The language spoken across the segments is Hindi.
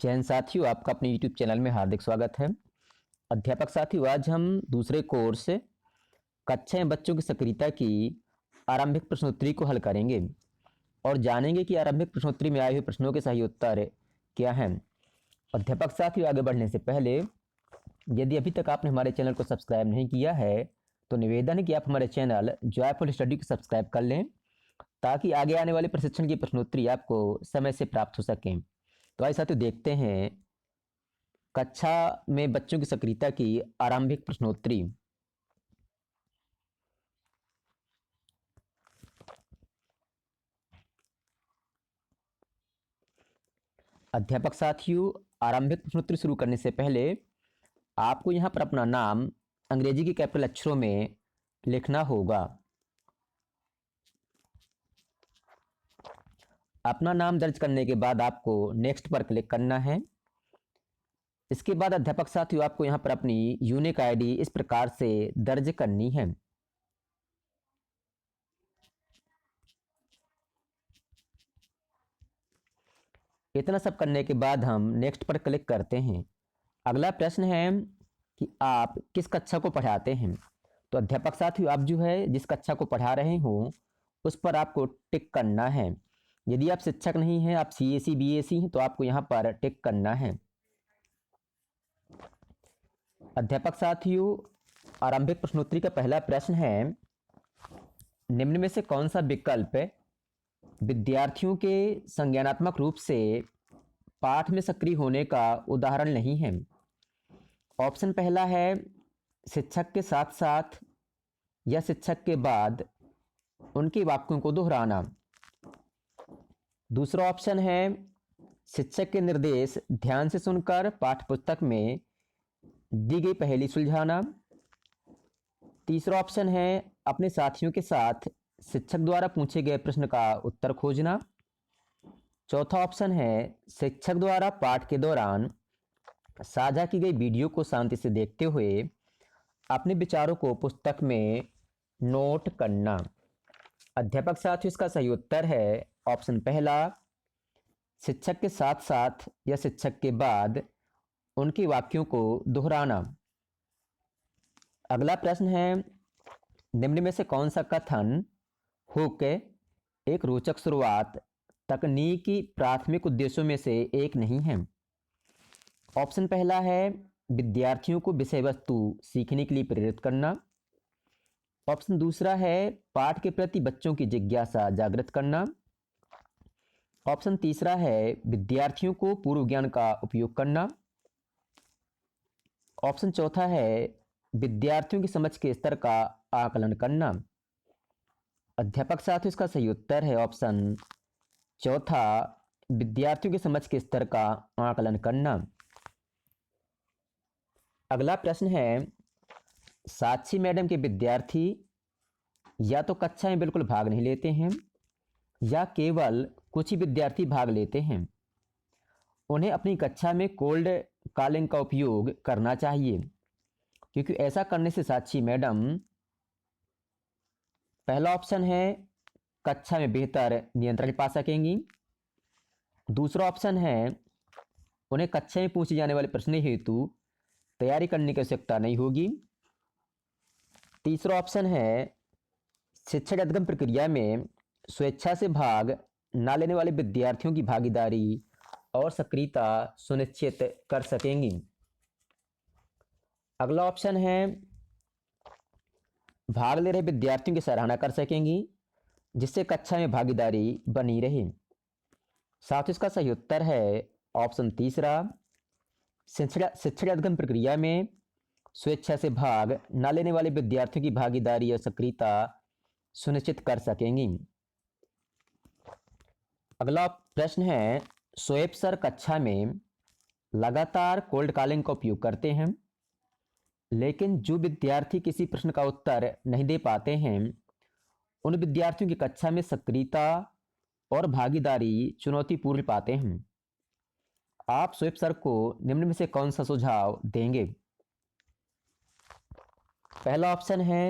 जैन साथियों, आपका अपने YouTube चैनल में हार्दिक स्वागत है। अध्यापक साथियों, आज हम दूसरे कोर्स कक्षा में बच्चों की सक्रियता की आरंभिक प्रश्नोत्तरी को हल करेंगे और जानेंगे कि आरंभिक प्रश्नोत्तरी में आए हुए प्रश्नों के सही उत्तर क्या हैं। अध्यापक साथियों, आगे बढ़ने से पहले यदि अभी तक आपने हमारे चैनल को सब्सक्राइब नहीं किया है तो निवेदन है कि आप हमारे चैनल जॉयफुल स्टडी को सब्सक्राइब कर लें ताकि आगे आने वाले प्रशिक्षण की प्रश्नोत्तरी आपको समय से प्राप्त हो सकें। तो आइए साथियों, देखते हैं कक्षा में बच्चों की सक्रियता की आरंभिक प्रश्नोत्तरी। अध्यापक साथियों, आरंभिक प्रश्नोत्तरी शुरू करने से पहले आपको यहां पर अपना नाम अंग्रेजी के कैपिटल अक्षरों में लिखना होगा। अपना नाम दर्ज करने के बाद आपको नेक्स्ट पर क्लिक करना है। इसके बाद अध्यापक साथियों, आपको यहां पर अपनी यूनिक आईडी इस प्रकार से दर्ज करनी है। इतना सब करने के बाद हम नेक्स्ट पर क्लिक करते हैं। अगला प्रश्न है कि आप किस कक्षा को पढ़ाते हैं। तो अध्यापक साथियों, आप जो है जिस कक्षा को पढ़ा रहे हो उस पर आपको टिक करना है। यदि आप शिक्षक नहीं हैं, आप सीएसी बीएसी हैं, तो आपको यहाँ पर टिक करना है। अध्यापक साथियों, आरंभिक प्रश्नोत्तरी का पहला प्रश्न है, निम्न में से कौन सा विकल्प विद्यार्थियों के संज्ञानात्मक रूप से पाठ में सक्रिय होने का उदाहरण नहीं है। ऑप्शन पहला है शिक्षक के साथ साथ या शिक्षक के बाद उनके वाक्यों को दोहराना। दूसरा ऑप्शन है शिक्षक के निर्देश ध्यान से सुनकर पाठ्यपुस्तक में दी गई पहेली सुलझाना। तीसरा ऑप्शन है अपने साथियों के साथ शिक्षक द्वारा पूछे गए प्रश्न का उत्तर खोजना। चौथा ऑप्शन है शिक्षक द्वारा पाठ के दौरान साझा की गई वीडियो को शांति से देखते हुए अपने विचारों को पुस्तक में नोट करना। अध्यापक साथियों, इसका सही उत्तर है ऑप्शन पहला, शिक्षक के साथ साथ या शिक्षक के बाद उनके वाक्यों को दोहराना। अगला प्रश्न है, निम्न में से कौन सा कथन हुक एक रोचक शुरुआत तकनीकी प्राथमिक उद्देश्यों में से एक नहीं है। ऑप्शन पहला है विद्यार्थियों को विषय वस्तु सीखने के लिए प्रेरित करना। ऑप्शन दूसरा है पाठ के प्रति बच्चों की जिज्ञासा जागृत करना। ऑप्शन तीसरा है विद्यार्थियों को पूर्व ज्ञान का उपयोग करना। ऑप्शन चौथा है विद्यार्थियों की समझ के स्तर का आकलन करना। अध्यापक साथियों, इसका सही उत्तर है ऑप्शन चौथा, विद्यार्थियों की समझ के स्तर का आकलन करना। अगला प्रश्न है, साक्षी मैडम के विद्यार्थी या तो कक्षा में बिल्कुल भाग नहीं लेते हैं या केवल कुछ ही विद्यार्थी भाग लेते हैं। उन्हें अपनी कक्षा में कोल्ड कॉलिंग का उपयोग करना चाहिए क्योंकि ऐसा करने से साक्षी मैडम, पहला ऑप्शन है कक्षा में बेहतर नियंत्रण पा सकेंगी। दूसरा ऑप्शन है उन्हें कक्षा में पूछे जाने वाले प्रश्न हेतु तैयारी करने की आवश्यकता नहीं होगी। तीसरा ऑप्शन है शिक्षण अध्ययन प्रक्रिया में स्वेच्छा से भाग न लेने वाले विद्यार्थियों की भागीदारी और सक्रियता सुनिश्चित कर सकेंगी। अगला ऑप्शन है भाग ले रहे विद्यार्थियों की सराहना कर सकेंगी जिससे कक्षा में भागीदारी बनी रहे। साथ ही इसका सही उत्तर है ऑप्शन तीसरा, शिक्षण अध्ययन प्रक्रिया में स्वेच्छा से भाग न लेने वाले विद्यार्थियों की भागीदारी और सक्रियता सुनिश्चित कर सकेंगी। अगला प्रश्न है, शोएब सर कक्षा में लगातार कोल्ड कॉलिंग का उपयोग करते हैं लेकिन जो विद्यार्थी किसी प्रश्न का उत्तर नहीं दे पाते हैं उन विद्यार्थियों की कक्षा में सक्रियता और भागीदारी चुनौतीपूर्ण पाते हैं। आप शोएब सर को निम्न में से कौन सा सुझाव देंगे। पहला ऑप्शन है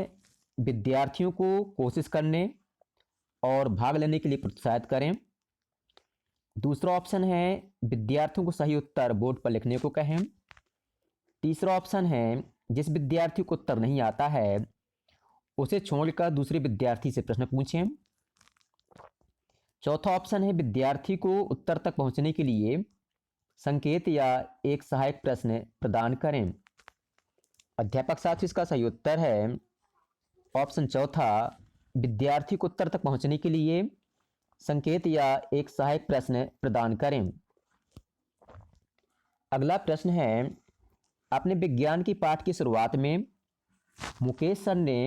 विद्यार्थियों को कोशिश करने और भाग लेने के लिए प्रोत्साहित करें। दूसरा ऑप्शन है विद्यार्थियों को सही उत्तर बोर्ड पर लिखने को कहें। तीसरा ऑप्शन है जिस विद्यार्थी को उत्तर नहीं आता है उसे छोड़कर दूसरे विद्यार्थी से प्रश्न पूछें। चौथा ऑप्शन है विद्यार्थी को उत्तर तक पहुंचने के लिए संकेत या एक सहायक प्रश्न प्रदान करें। अध्यापक साथियों, इसका सही उत्तर है ऑप्शन चौथा, विद्यार्थी को उत्तर तक पहुंचने के लिए संकेत या एक सहायक प्रश्न प्रदान करें। अगला प्रश्न है, अपने विज्ञान की पाठ की शुरुआत में मुकेश सर ने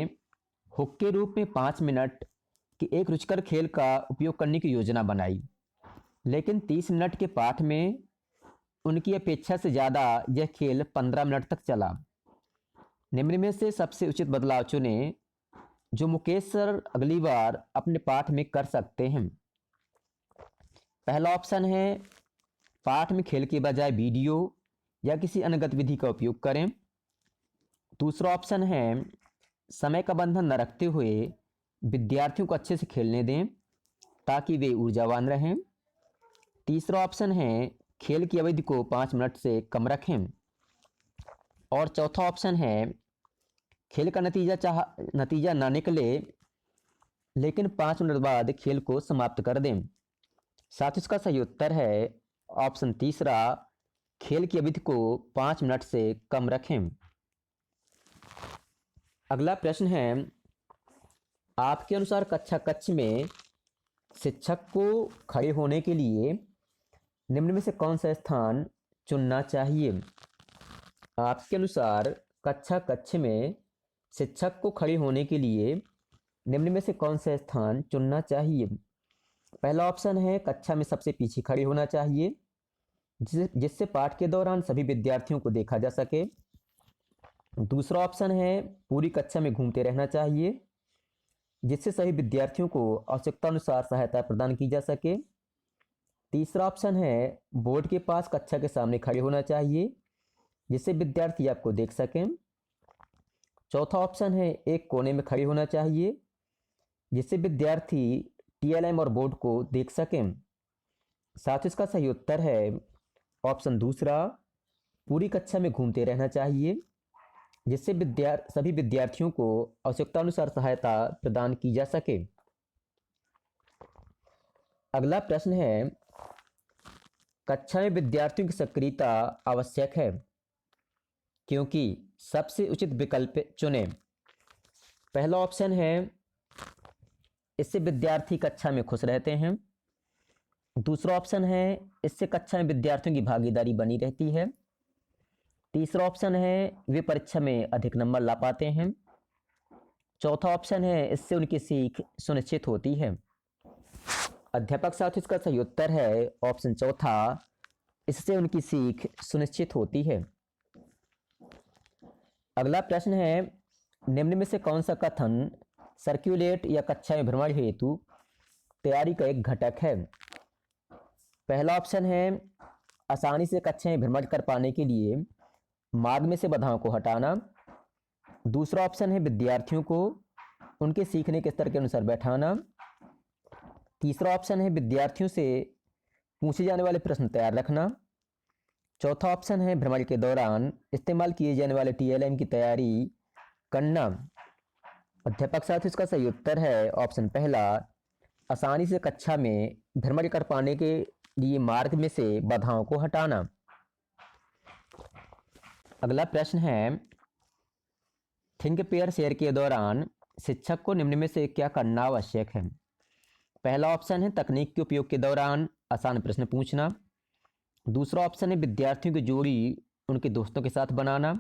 हुक के रूप में 5 मिनट के एक रुचिकर खेल का उपयोग करने की योजना बनाई, लेकिन 30 मिनट के पाठ में उनकी अपेक्षा से ज़्यादा यह खेल 15 मिनट तक चला। निम्न में से सबसे उचित बदलाव चुनें जो मुकेश सर अगली बार अपने पाठ में कर सकते हैं। पहला ऑप्शन है पाठ में खेल के बजाय वीडियो या किसी अन्य गतिविधि का उपयोग करें। दूसरा ऑप्शन है समय का बंधन न रखते हुए विद्यार्थियों को अच्छे से खेलने दें ताकि वे ऊर्जावान रहें। तीसरा ऑप्शन है खेल की अवधि को 5 मिनट से कम रखें। और चौथा ऑप्शन है खेल का नतीजा ना निकले लेकिन 5 मिनट बाद खेल को समाप्त कर दें। साथ ही इसका सही उत्तर है ऑप्शन तीसरा, खेल की अवधि को 5 मिनट से कम रखें। अगला प्रश्न है, आपके अनुसार कक्षा कक्ष में शिक्षक को खड़े होने के लिए निम्न में से कौन सा स्थान चुनना चाहिए? आपके अनुसार कक्षा कक्ष में शिक्षक को खड़े होने के लिए निम्न में से कौन सा स्थान चुनना चाहिए? पहला ऑप्शन है कक्षा में सबसे पीछे खड़े होना चाहिए जिससे पाठ के दौरान सभी विद्यार्थियों को देखा जा सके। दूसरा ऑप्शन है पूरी कक्षा में घूमते रहना चाहिए जिससे सभी विद्यार्थियों को आवश्यकतानुसार सहायता प्रदान की जा सके। तीसरा ऑप्शन है बोर्ड के पास कक्षा के सामने खड़े होना चाहिए जिससे विद्यार्थी आपको देख सकें। चौथा ऑप्शन है एक कोने में खड़े होना चाहिए जिससे विद्यार्थी टीएलएम और बोर्ड को देख सकें। साथ ही इसका सही उत्तर है ऑप्शन दूसरा, पूरी कक्षा में घूमते रहना चाहिए जिससे सभी विद्यार्थियों को आवश्यकतानुसार सहायता प्रदान की जा सके। अगला प्रश्न है, कक्षा में विद्यार्थियों की सक्रियता आवश्यक है क्योंकि सबसे उचित विकल्प चुनें। पहला ऑप्शन है इससे विद्यार्थी कक्षा में खुश रहते हैं। दूसरा ऑप्शन है इससे कक्षा में विद्यार्थियों की भागीदारी बनी रहती है। तीसरा ऑप्शन है वे परीक्षा में अधिक नंबर ला पाते हैं। चौथा ऑप्शन है इससे उनकी सीख सुनिश्चित होती है। अध्यापक साथियों, इसका सही उत्तर है ऑप्शन चौथा, इससे उनकी सीख सुनिश्चित होती है। अगला प्रश्न है, निम्न में से कौन सा कथन सर्कुलेट या कक्षा में भ्रमण हेतु तैयारी का एक घटक है? पहला ऑप्शन है आसानी से कक्षा में भ्रमण कर पाने के लिए मार्ग में से बाधाओं को हटाना। दूसरा ऑप्शन है विद्यार्थियों को उनके सीखने के स्तर के अनुसार बैठाना। तीसरा ऑप्शन है विद्यार्थियों से पूछे जाने वाले प्रश्न तैयार रखना। चौथा ऑप्शन है भ्रमण के दौरान इस्तेमाल किए जाने वाले टीएलएम की तैयारी करना। अध्यापक साथियों, इसका सही उत्तर है ऑप्शन पहला, आसानी से कक्षा में भ्रमण कर पाने के लिए मार्ग में से बाधाओं को हटाना। अगला प्रश्न है, थिंक पेयर शेयर के दौरान शिक्षक को निम्न में से क्या करना आवश्यक है? पहला ऑप्शन है तकनीक के उपयोग के दौरान आसान प्रश्न पूछना। दूसरा ऑप्शन है विद्यार्थियों की जोड़ी उनके दोस्तों के साथ बनाना।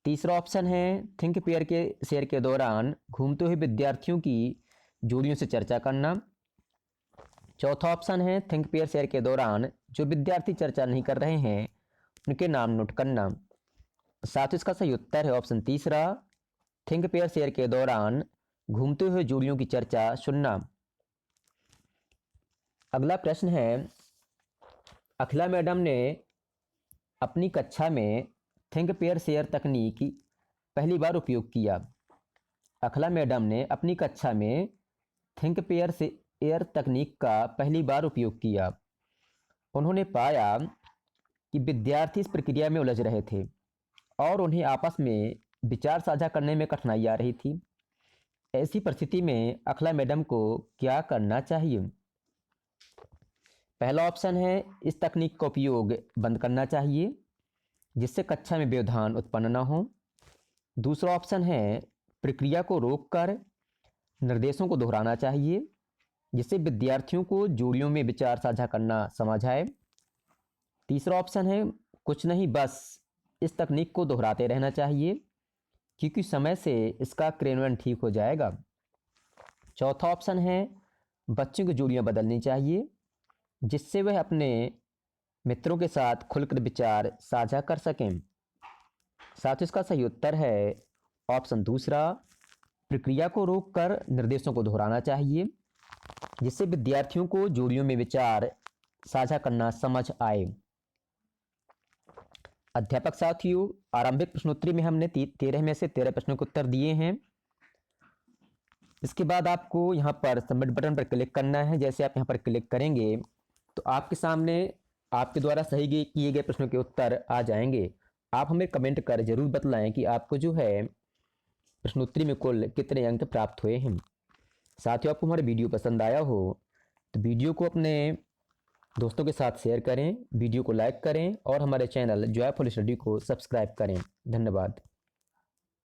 तीसरा ऑप्शन है थिंक पेयर के शेयर के दौरान घूमते हुए विद्यार्थियों की जोड़ियों से चर्चा करना। चौथा ऑप्शन है थिंक पेयर शेयर के दौरान जो विद्यार्थी चर्चा नहीं कर रहे हैं उनके नाम नोट करना। साथ ही इसका सही उत्तर है ऑप्शन तीसरा, थिंक पेयर शेयर के दौरान घूमते हुए जोड़ियों की चर्चा सुनना। अगला प्रश्न है, अखिला मैडम ने अपनी कक्षा में थिंक पेयर शेयर तकनीक पहली बार उपयोग किया। अखिला मैडम ने अपनी कक्षा में थिंक पेयर एयर तकनीक का पहली बार उपयोग किया। उन्होंने पाया कि विद्यार्थी इस प्रक्रिया में उलझ रहे थे और उन्हें आपस में विचार साझा करने में कठिनाई आ रही थी। ऐसी परिस्थिति में अखिला मैडम को क्या करना चाहिए? पहला ऑप्शन है इस तकनीक का उपयोग बंद करना चाहिए जिससे कक्षा में व्यवधान उत्पन्न न हो। दूसरा ऑप्शन है प्रक्रिया को रोककर निर्देशों को दोहराना चाहिए जिससे विद्यार्थियों को जोड़ियों में विचार साझा करना समझ आए। तीसरा ऑप्शन है कुछ नहीं, बस इस तकनीक को दोहराते रहना चाहिए क्योंकि समय से इसका क्रियान्वयन ठीक हो जाएगा। चौथा ऑप्शन है बच्चों की जोड़ियां बदलनी चाहिए जिससे वह अपने मित्रों के साथ खुलकर विचार साझा कर सकें। साथ इसका सही उत्तर है ऑप्शन दूसरा, प्रक्रिया को रोककर निर्देशों को दोहराना चाहिए जिससे विद्यार्थियों को जोड़ियों में विचार साझा करना समझ आए। अध्यापक साथियों, आरंभिक प्रश्नोत्तरी में हमने 13 में से 13 प्रश्नों के उत्तर दिए हैं। इसके बाद आपको यहाँ पर सबमिट बटन पर क्लिक करना है। जैसे आप यहाँ पर क्लिक करेंगे तो आपके सामने आपके द्वारा सही किए गए प्रश्नों के उत्तर आ जाएंगे। आप हमें कमेंट कर जरूर बतलाएं कि आपको जो है प्रश्नोत्तरी में कुल कितने अंक प्राप्त हुए हैं। साथियों, आपको हमारा वीडियो पसंद आया हो तो वीडियो को अपने दोस्तों के साथ शेयर करें, वीडियो को लाइक करें और हमारे चैनल जॉयफुल स्टडी को सब्सक्राइब करें। धन्यवाद।